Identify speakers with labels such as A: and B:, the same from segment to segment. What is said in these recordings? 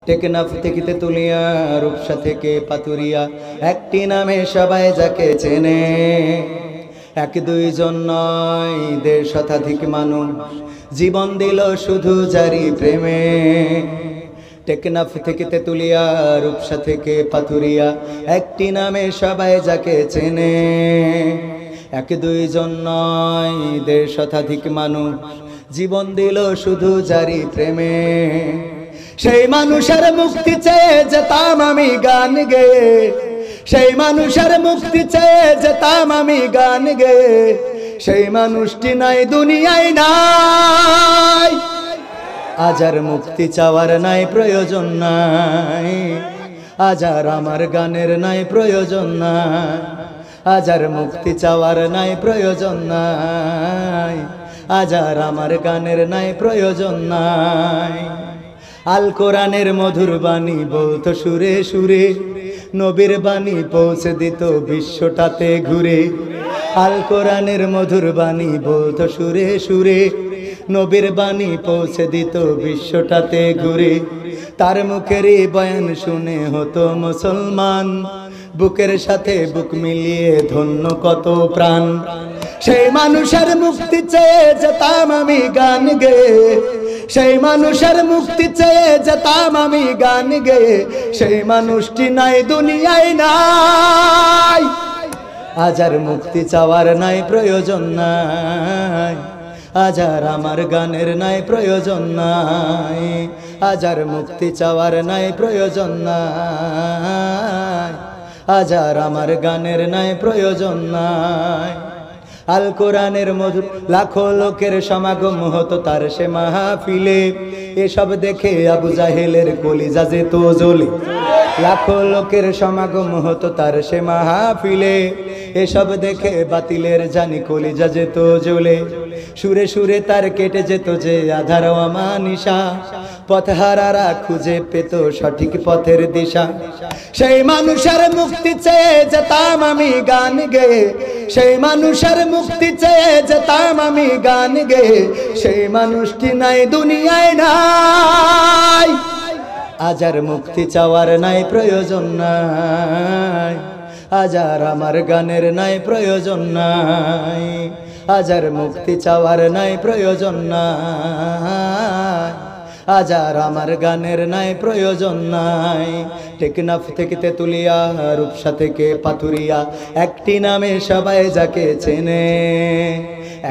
A: টেকনাফ থেকে তেতুলিয়া, রূপসা থেকে পাতুরিয়া, একটি নামে সবাই যাকে চেনে। এক দুইজন নয়, ১৫০ শতাধিক মানুষ জীবন দিল শুধু জারি প্রেমে। টেকনাফ থেকে তেতুলিয়া, রূপসা থেকে পাতুরিয়া, একটি নামে সবাই যাকে চেনে। এক দুইজন নয়, ১৫০ শতাধিক মানুষ জীবন দিল শুধু জারি প্রেমে। সেই মানুষের মুক্তি চেয়ে যেতাম আমি গান গেয়ে, সেই মানুষের মুক্তি চেয়ে যেতাম আমি গান গেয়ে, সেই মানুষটি নাই দুনিয়ায় নাই। আজ আর মুক্তি চাওয়ার নাই প্রয়োজন নাই, আজ আর আমার গানের নাই প্রয়োজন নাই। আজ আর মুক্তি চাওয়ার নাই প্রয়োজন নাই, আজ আর আমার গানের নাই প্রয়োজন নাই। আল কোরআনের মধুর বাণী বলতো সুরে সুরে, নবীর বাণী পৌঁছে দিত বিশ্বটাতে ঘুরে। আল কোরআনের মধুর বাণী বলতো সুরে সুরে, নবীর বাণী পৌঁছে দিত বিশ্বটাতে ঘুরে। তার মুখেরই বয়ান শুনে হতো মুসলমান, বুকের সাথে বুক মিলিয়ে ধন্য কত প্রাণ। সেই মানুষের মুক্তি চেয়ে যেতাম আমি গান গেয়ে, সেই মানুষের মুক্তি চেয়ে যেতাম আমি গান গেয়ে, সেই মানুষটি নাই দুনিয়ায় নাই। আজ আর মুক্তি চাওয়ার নাই প্রয়োজন নাই, আজ আর আমার গানের নাই প্রয়োজন নাই। আজ আর মুক্তি চাওয়ার নাই প্রয়োজন নাই, আজ আর আমার গানের নাই প্রয়োজন নাই। আল কোরআনের মধুর লাখো লোকের সমাগম হতো তার সে মাহফিলে, এসব দেখে আবু জাহেলের কলিজা যেত জ্বলে। লাখো লোকের সমাগম হতো তার সে মাহফিলে, এসব দেখে বাতিলের জানি কলিজা যেত জ্বলে। সুরে সুরে তার কেটে যেত যে আধার অমানিশা, পথহারারা খুঁজে পেত সঠিক পথের দিশা। সেই মানুষের মুক্তি চেয়ে যেতাম আমি গান গেয়ে, সেই মানুষের মুক্তি চেয়ে যেতাম আমি গান গেয়ে, সেই মানুষটি নাই দুনিয়ায় নাই। আজ আর মুক্তি চাওয়ার নাই প্রয়োজন নাই, আজ আর আমার গানের নাই প্রয়োজন নাই। আজ আর মুক্তি চাওয়ার নাই প্রয়োজন নাই, আজ আর আমার গানের নাই প্রয়োজন নাই। টেকনাফ থেকে তেতুলিয়া, রূপসা থেকে পাতুরিয়া, একটি নামে সবাই যাকে চেনে।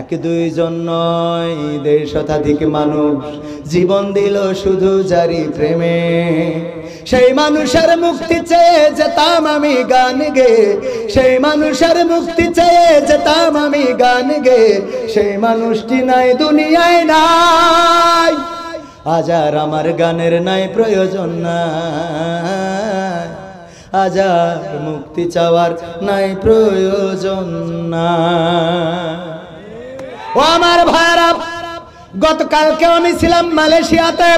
A: এক দুইজন নয়, ১৫০ শতাধিক মানুষ জীবন দিল শুধু জারি প্রেমে। সেই মানুষের মুক্তি চেয়ে যেতাম আমি গান গেয়ে, সেই মানুষের মুক্তি চেয়ে যেতাম আমি গান গেয়ে, সেই মানুষটি নাই দুনিয়ায় নাই। আজ আর আমার গানের নাই প্রয়োজন নাই, আজ আর মুক্তি চাওয়ার নাই প্রয়োজন নাই। ও আমার ভাইরা, গতকালকে আমি ছিলাম মালয়েশিয়াতে,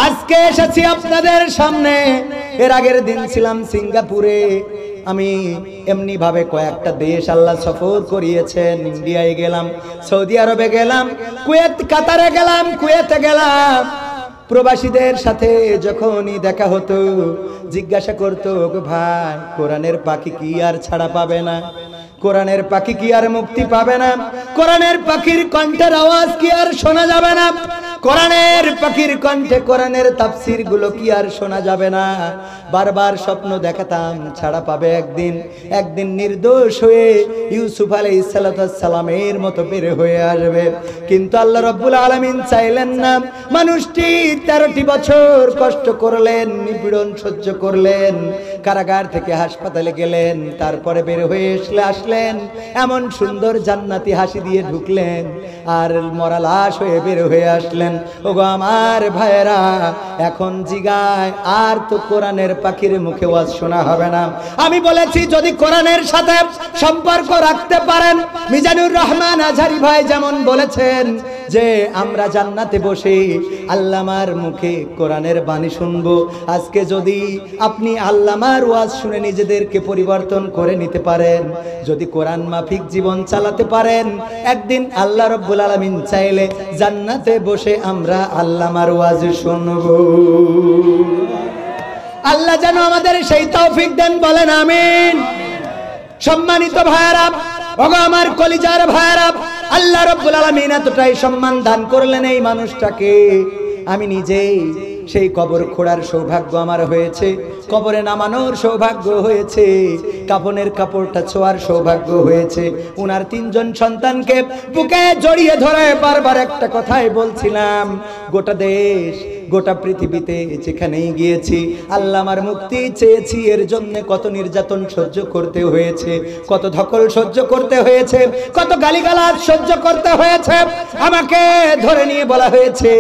A: আজকে এসেছি আপনাদের সামনে। এর আগের দিন ছিলাম সিঙ্গাপুরে। আমি এমনি ভাবে কয়েকটা দেশ আল্লাহ সফর করিয়েছেন। ইন্ডিয়ায় গেলাম, সৌদি আরবে গেলাম, কুয়েত, কাতারে গেলাম, কুয়েতে গেলাম। প্রবাসীদের সাথে যখনই দেখা হতো জিজ্ঞাসা করতো, ভাই কোরআনের পাখি কি আর ছাড়া পাবে না? কোরআনের পাখি কি আর মুক্তি পাবে না? কোরআনের পাখির কণ্ঠের আওয়াজ কি আর শোনা যাবে না? কোরআনের পাখির কণ্ঠে কোরআনের তাফসীর গুলো কি আর শোনা যাবে না? বারবার স্বপ্ন দেখাতাম ছাড়া পাবে একদিন, একদিন নির্দোষ হয়ে ইউসুফ আলাইহিস সালামের মতো বের হয়ে আসবে। কিন্তু আল্লাহ রাব্বুল আলামিন চাইলেন না। মানুষটি 13টি বছর কষ্ট করলেন, নিপীড়ন সহ্য করলেন, কারাগার থেকে হাসপাতালে গেলেন, তারপরে বের হয়ে আসলেন, এমন সুন্দর জান্নাতি হাসি দিয়ে ঢুকলেন, আর মরা লাশ হয়ে বের হয়ে আসলেন। ওগো আমার ভাইরা, এখন জিগায় আর তো কোরআনের পাখির মুখে ওয়াজ শোনা হবে না। আমি বলেছি যদি কোরআনের সাথে সম্পর্ক রাখতে পারেন, মিজানুর রহমান আজহারি ভাই যেমন বলেছেন যে আমরা জান্নাতে বসে আল্লামার মুখে কোরআনের বাণী শুনবো। আজকে যদি আপনি আল্লামার ওয়াজ শুনে নিজেদেরকে পরিবর্তন করে নিতে পারেন, যদি কোরআন মাফিক জীবন চালাতে পারেন, একদিন আল্লাহ রাব্বুল আলামিন চাইলে জান্নাতে বসে আমরা আল্লামার ওয়াজ শুনবো। আল্লাহ যেন আমাদের সেই তৌফিক দেন, বলেন আমিন। সম্মানিত ভাইরা, ওগো আমার কলিজার ভাইরা, আল্লাহ রাব্বুল আলামিন এতটাই সম্মান দান করলেন এই মানুষটাকে, আমি নিজেই সেই কবর খোঁড়ার সৌভাগ্য আমার হয়েছে, কবরে নামানোর সৌভাগ্য হয়েছে, কাফনের কাপড়টা ছোঁয়ার সৌভাগ্য হয়েছে। উনার 3 জন সন্তানকে বুকে জড়িয়ে ধরে বারবার একটা কথাই বলছিলাম, গোটা দেশ গোটা পৃথিবীতে যেখানেই গিয়েছি আল্লাহ আমার মুক্তি চেয়েছি, এর জন্য কত নির্যাতন সহ্য করতে হয়েছে, কত ধকল সহ্য করতে হয়েছে, কত গালিগালাজ সহ্য করতে হয়েছে। আমাকে ধরে নিয়ে বলা হয়েছে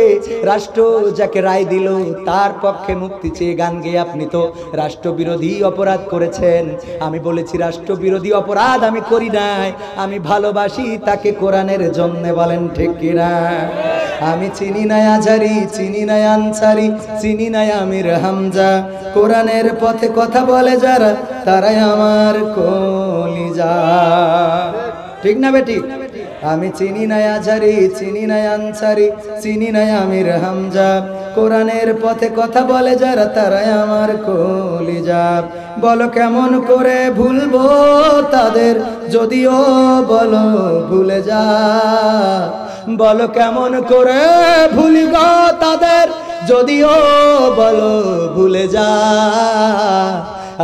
A: রাষ্ট্র যাকে রায় দিল তার পক্ষে মুক্তি চেয়ে গান গেয়ে আপনি তো রাষ্ট্রবিরোধী অপরাধ করেছেন। আমি বলেছি রাষ্ট্রবিরোধী অপরাধ আমি করি নাই, আমি ভালোবাসি তাকে কোরআনের জন্য, বলেন ঠিক কিনা? আমি চিনি না আজারি, চিনি না আনসারি, চিনি না আমির হামজা, কোরআনের পথে কথা বলে যারা তারাই আমার কলিজা। ঠিক না বেটি? আমি চিনি না আজারি, চিনি না আনসারি, চিনি না আমির হামজা, কোরআনের পথে কথা বলে যারা তারাই আমার কলিজা। বলো কেমন করে ভুলবো তাদের, যদিও বলো ভুলে যা, বলো কেমন করে ভুলব তাদের, যদিও বলো ভুলে যা।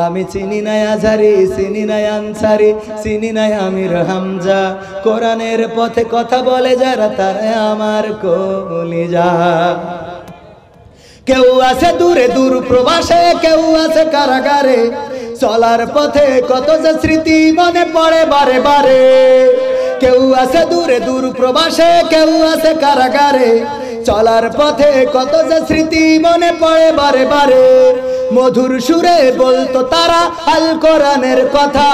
A: আমি চিনি না আজারি, চিনি না আনসারি, চিনি না আমির হামজা, কোরআনের পথে কথা বলে যারা তারা আমার কলিজা। কেউ আছে দূরে দূর প্রবাসে, কেউ আছে কারাগারে, চলার পথে কত যে স্মৃতি মনে পড়ে বারে বারে। কেউ আছে দূরে দূর প্রবাসে, কেউ আছে কারাগারে, চলার পথে কত যে স্মৃতি মনে পড়ে বারে বারে। মধুর সুরে বলতো তারা আল কোরআনের কথা,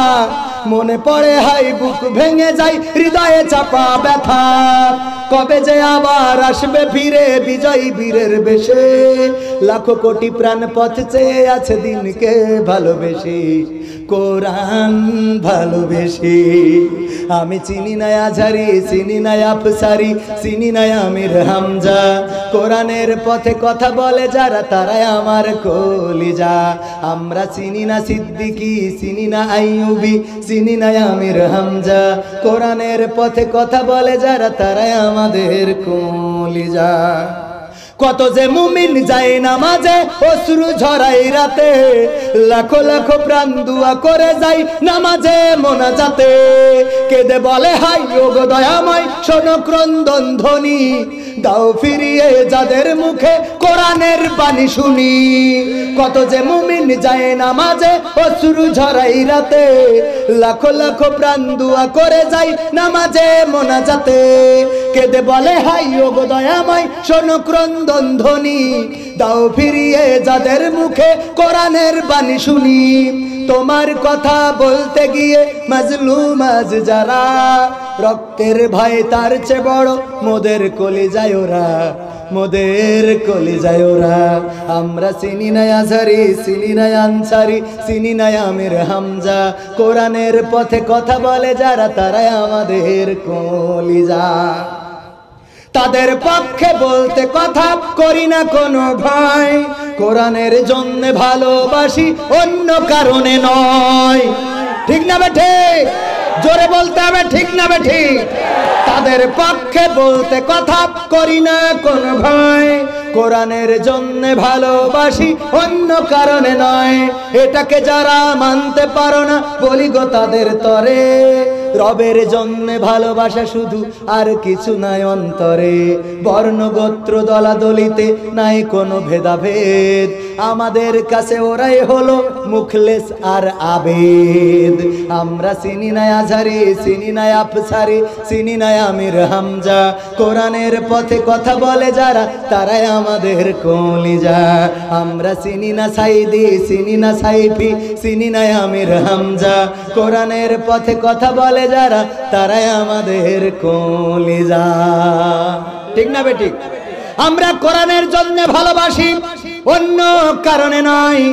A: মনে পড়ে হাই বুক ভেঙে যায়, হৃদয়ে চাপা ব্যথা। কবে যে আবার আসবে ফিরে বিজয়ী বীরের বেশে, লাখো কোটি প্রাণ পথ চেয়ে আছে দিনকে ভালোবেসে, কোরআন ভালোবেসে। আমি চিনি না আজারি, চিনি না আফসারি, চিনি না আমির হামজা, কোরআনের পথে কথা বলে যারা তারাই আমার কলিজা। আমরা চিনি না সিদ্দিকী, চিনি না আইয়ুবী, চিনি না আমির হামজা, কোরআনের পথে কথা বলে যারা তারাই আমাদের কলিজা। কত যে মুমিন যায় নামাজে অশ্রু ঝরাই রাতে, লাখো লাখো প্রাণ দুয়া করে যায় নামাজে মোনাজাতে। কেঁদে বলে হাই ওগো দয়াময় শোনো ক্রন্দন ধ্বনি, দাও ফিরিয়ে যাদের মুখে কোরআনের বাণী শুনি। কত যে মুমিন যায় নামাজে অশ্রু ঝরাই রাতে, লাখো লাখো প্রাণ দুয়া করে যায় নামাজে মোনাজাতে। কেঁদে বলে হাই ওগো দয়াময় শোনো ক্রন্দন ধ্বনি, দাও ফিরিয়ে যাদের মুখে কোরআনের বাণী শুনি। তোমার কথা বলতে গিয়ে মাজলুম আজ যারা, রক্তের ভয় তার চেয়ে বড় মোদের কলিজায় ওরা, মোদের কলিজায় ওরা। আমরা চিনি না আজারি, চিনি না আনসারি, চিনি না আমির হামজা, কোরআনের পথে কথা বলে যারা তারাই আমাদের কলিজা। তাদের পক্ষে বলতে কথা করি না কোনো ভয়, কোরআনের জন্য ভালোবাসি অন্য কারণে নয়। ঠিক না বেঠে? জোরে বলতে হবে, ঠিক না বেঠি? তাদের পক্ষে বলতে কথা করি না কোনো ভয়, কোরআনের জন্য ভালোবাসি অন্য কারণে নয়। এটাকে যারা মানতে পারো না বলি গো তাদের তরে, রবের জন্য ভালোবাসা শুধু আর কিছু নাই অন্তরে। বর্ণ গোত্র দলাদলিতে নাই কোনো ভেদাভেদ, আমাদের কাছে ওরাই হলো মুখলেস আর আবেদ। আমরা চিনি না আজারি, চিনি না আফসারি, চিনি না আমির হামজা, কোরআনের পথে কথা বলে যারা তারাই আমাদের কলিজা। আমরা চিনি না সাইদি, চিনি না সাইফি, চিনি না আমির হামজা, কোরআনের পথে কথা বলে যারা তারাই আমাদের কলিজা। ঠিক না বেঠিক? আমরা কোরআনের জন্য ভালোবাসি অন্য কারণে নয়।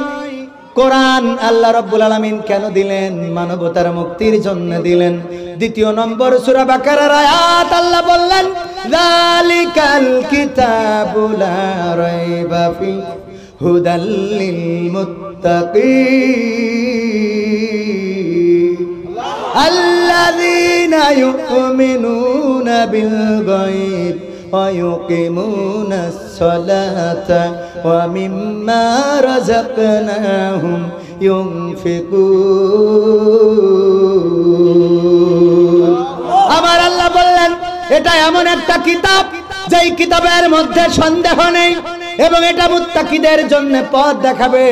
A: কোরআন আল্লাহ রাব্বুল আলামিন কেন দিলেন? মানবতার মুক্তির জন্য দিলেন। 2 নম্বর সূরা বাকারার আয়াত আল্লাহ বললেন, যালিকাল কিতাবু লা রাইবা ফি হুদাল লিল মুত্তাকিন আল্লাযীনা ইউমিনুনা বিল গায়ব ওয়া ইউকিমুনাস সালাতা ওয়া মিম্মা রাযাকনাহুম ইউনফিকুন। আমার আল্লাহ বললেন এটা এমন একটা কিতাব যেই কিতাবের মধ্যে সন্দেহ নেই এবং এটা মুত্তাকিদের জন্য পথ দেখাবে।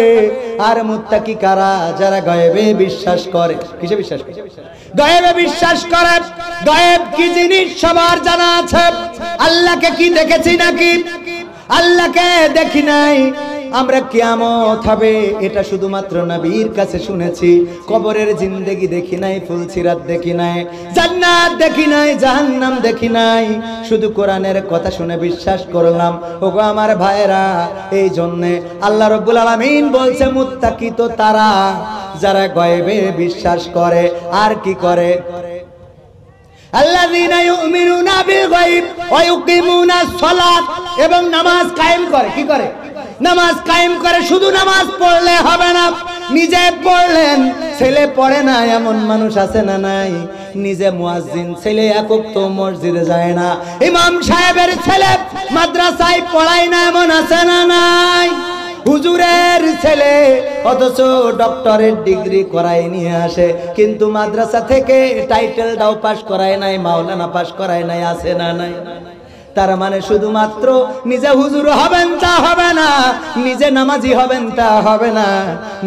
A: আর মুত্তাকি কারা? যারা গায়েবে বিশ্বাস করে। কিসে বিশ্বাস করে? গায়েবে বিশ্বাস করে। গায়েব কি জিনিস সবার জানা আছে। আল্লাহকে কি দেখেছি নাকি? আল্লাহকে দেখি নাই। আমরা কিয়ামত হবে এটা শুধুমাত্র নবীর কাছে শুনেছি। কবরের জিন্দেগি দেখি নাই, ফুলসিরাত দেখি নাই, জান্নাত দেখি নাই, জাহান্নাম দেখি নাই, শুধু কোরআনের কথা শুনে বিশ্বাস করলাম। ওগো আমার ভাইরা, এই জন্যে আল্লাহ রাব্বুল আলামিন বলছে মুত্তাকি তো তারা যারা গায়েবে বিশ্বাস করে। আর কি করে? আল্লাযীনা ইউমিনুনা বিল গায়ব ওয়া ইউকিমুনাস সালাত, এবং নামাজ কায়েম করে। কি করে? নামাজ কায়েম করে। শুধু নামাজ পড়লে হবে না, নিজে পড়লেন, ছেলে পড়ে না এমন মানুষ আছে না নাই? নিজে মুয়াজ্জিন, ছেলে একক তো মসজিদে যায় না। ইমাম সাহেবের ছেলে মাদ্রাসায় পড়ায় না এমন আছে না নাই? হুজুরের ছেলে অথচ ডক্টরেট ডিগ্রি করায় নিয়ে আসে, কিন্তু মাদ্রাসা থেকে টাইটেলটাও পাস করায় নাই, মাওলানা পাস করায় নাই, আছে না নাই? তার মানে শুধুমাত্র নিজে হুজুর হবেন তা হবে না, নিজে নামাজি হবেন তা হবে না,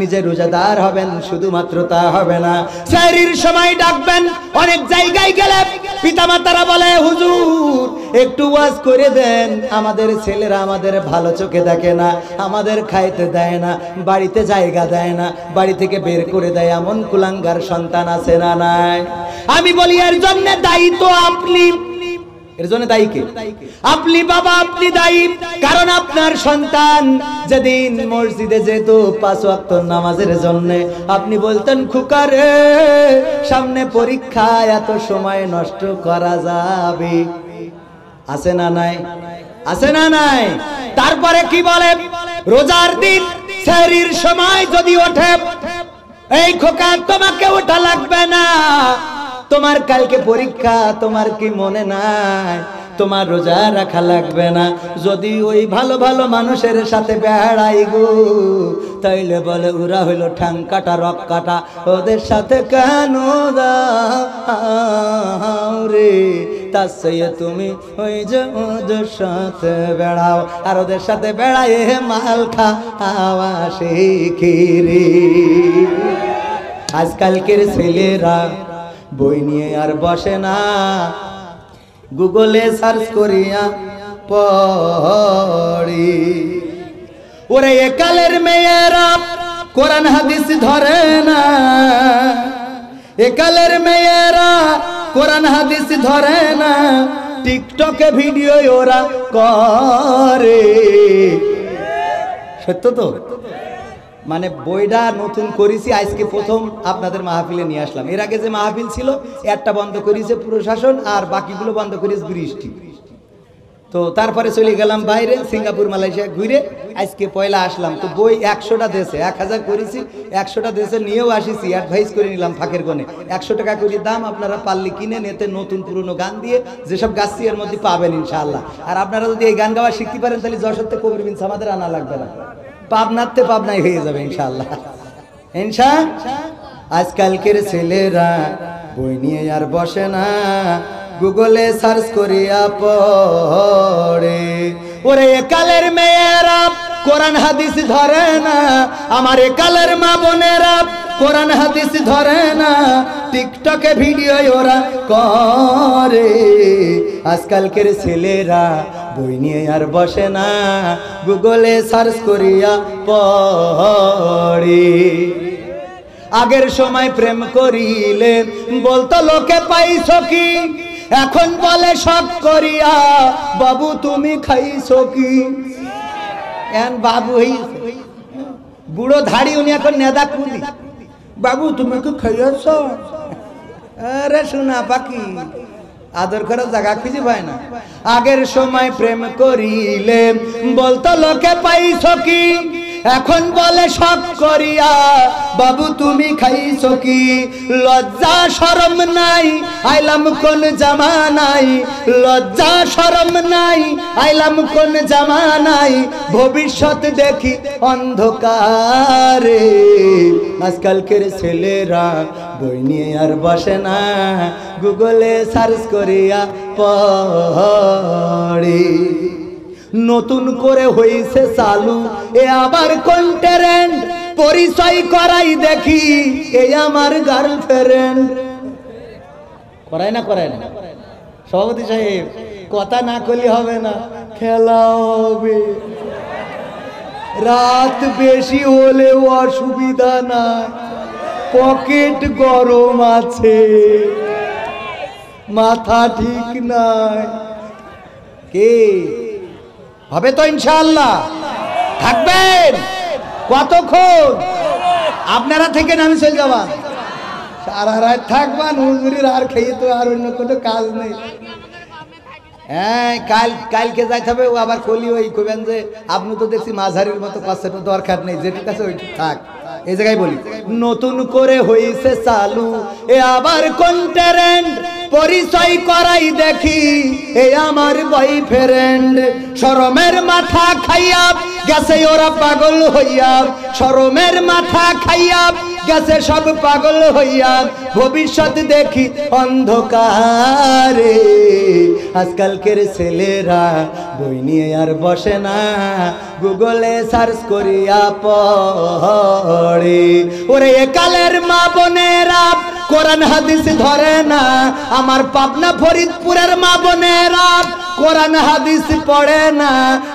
A: নিজে রোজাদার হবেন শুধুমাত্র তা হবে না। সেহরির সময় ডাকবেন, অনেক জায়গায় গেলে পিতামাতারা বলে হুজুর একটু ওয়াজ করে দেন, আমাদের ছেলেরা আমাদের ভালো চোখে দেখে না, আমাদের খাইতে দেয় না, বাড়িতে জায়গা দেয় না, বাড়ি থেকে বের করে দেয়, এমন কুলাঙ্গার সন্তান আছে না নাই? আমি বলি এর জন্য দায়ী তো আপনি। এর জন্য দায়ী কে? আপনি বাবা, আপনি দায়ী। কারণ আপনার সন্তান যেদিন মসজিদে যেত 5 ওয়াক্ত নামাজের জন্য, আপনি বলতেন খোকা রে সামনে পরীক্ষা, এত সময় নষ্ট করা যাবে? আছে না নাই? আছে না নাই? তারপরে কি বলে? রোজার দিন সেহরির সময় যদি ওঠে, এই খোকা তোমাকে ওঠা লাগবে না, তোমার কালকে পরীক্ষা, তোমার কি মনে নাই? তোমার রোজা রাখা লাগবে না। যদি ওই ভালো ভালো মানুষের সাথে বেড়াই গো, তাইলে বলে ওরা হইলো ঠ্যাং কাটা রক কাটা, ওদের সাথে কেন দাও রে? তার চেয়ে তুমি ওই যে ওদের সাথে বেড়াও, আর ওদের সাথে বেড়াই মাল খাওয়া শিখি রে। আজকালকের ছেলেরা বই নিয়ে আর বসে না, গুগলে সার্চ করিয়া পড়ি। ওরে একালের মেয়েরা কোরআন হাদিস ধরে না, একালের মেয়েরা কোরআন হাদিস ধরে না, টিকটকে ভিডিও ওরা করে। সত্য তো? মানে বইটা নতুন করেছি, আজকে প্রথম আপনাদের মাহফিলে নিয়ে আসলাম। এর আগে যে মাহফিল ছিল একটা বন্ধ করেছে প্রশাসন, আর বাকিগুলো বন্ধ করেছে বৃষ্টি। তো তারপরে চলে গেলাম বাইরে, সিঙ্গাপুর মালয়েশিয়া ঘুরে আজকে পয়লা আসলাম। তো বই 100টা দেশে 1000 করেছি, 100টা দেশে নিয়েও আসিছি, অ্যাডভাইস করে নিলাম ফাঁকের কোণে। 100 টাকা করে দাম, আপনারা পারলে কিনে নেতে নতুন পুরনো গান দিয়ে যেসব গাছি এর মধ্যে পাবেন ইনশাআল্লাহ। আর আপনারা যদি এই গান গাওয়া শিখতে পারেন তাহলে যশোর থেকে কবির বিন সামাদের আনা লাগবে না, পাবনাতে পাবনাই হয়ে যাবে ইনশাআল্লাহ। আজকালকের ছেলেরা বই নিয়ে আর বসে না, গুগলে সার্চ করিয়া পড়ে। ওরে একালের মেয়েরা কোরআন হাদিস ধরে না, আমার একালের মা বোনেরা কোরআন হাদিস ধরে না, টিকটকে ভিডিও ওরা করে। আজকালকের ছেলেরা বই নিয়ে আর বসে না, গুগলে সার্চ করিয়া পড়ে। আগের সময় প্রেম করিলে বলতো লোকে পাইছো কি, এখন বলে সব করিয়া বাবু তুমি খাইছো কি। এখন বাবু বুড়ো ধাড়ি, উনি এখন নেদা কুলি, বাবু তুমি কি খাইয়াছ? আরে শোনা পাখি, আদর করার জায়গা খুঁজে পায় না। আগের সময় প্রেম করিলে বলতো লোকে পাইছো কি, এখন বলে শখ করিয়া বাবু তুমি খাইছো কি লজ্জা শরম নাই আইলাম কোন জামানাই লজ্জা শরম নাই আইলাম কোন জামানাই ভবিষ্যৎ দেখি অন্ধকারে আজকালকের ছেলেরা বই নিয়ে আর বসে না গুগলে সার্চ করিয়া পড়ে নতুন করে হইছে চালু এ আবার কোন ট্রেন্ড পরিচয় করাই দেখি এই আমার গার্লফ্রেন্ড করায় না সভাপতি সাহেব কথা না করলে হবে না খেলা হবে রাত বেশি হলে অসুবিধা না পকেট গরম আছে মাথা ঠিক নাই কে হবে তো ইনশাআল্লাহ থাকবেন কতক্ষণ আপনারা থেকে আমি চলে যাবা সারা রাত থাকবেন হুজুরির আর খেয়ে তো আর অন্য কোনো কাজ নেই হ্যাঁ কালকে যাইতে হবে ও আবার কলি ওই কইবেন যে আপনি তো দেখছি মাঝারির মতো কাছে তো দরকার নেই যেটা কাছে ওইটা থাক এই জায়গায় বলি নতুন করে হইছে চালু এ আবার কোন ট্রেন্ড পরিচয় করাই দেখি এই আমার বয়ফ্রেন্ড শরমের মাথা খাইয়া গেছে ওরা পাগল হইয়া শরমের মাথা খাইয়া গেছে সব পাগল হইয়া ভবিষ্যৎ দেখি অন্ধকারে আজকালকের ছেলেরা বই নিয়ে আর বসে না গুগলে সার্চ করিয়া পড়ে ওরে একালের মা বোনেরা কোরআন হাদিস ধরে না আমার পাবনা ফরিদপুরের মা বোনেরা কোরআন হাদিস পড়ে না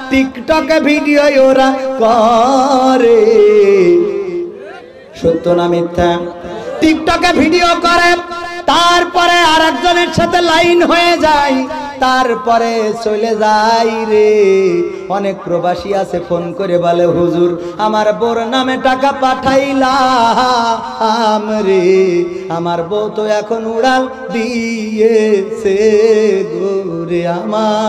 A: টিকটকে ভিডিও ওরা করে সত্য না মিথ্যা টিকটকে ভিডিও করে তারপরে আরেকজনের সাথে লাইন হয়ে যায় তারপরে চলে যাই রে অনেক প্রবাসী আছে ফোন করে বলে হুজুর আমার বোর নামে টাকা পাঠাইলাম রে আমার বউ তো এখন উড়াল দিয়েছে গোরে আমার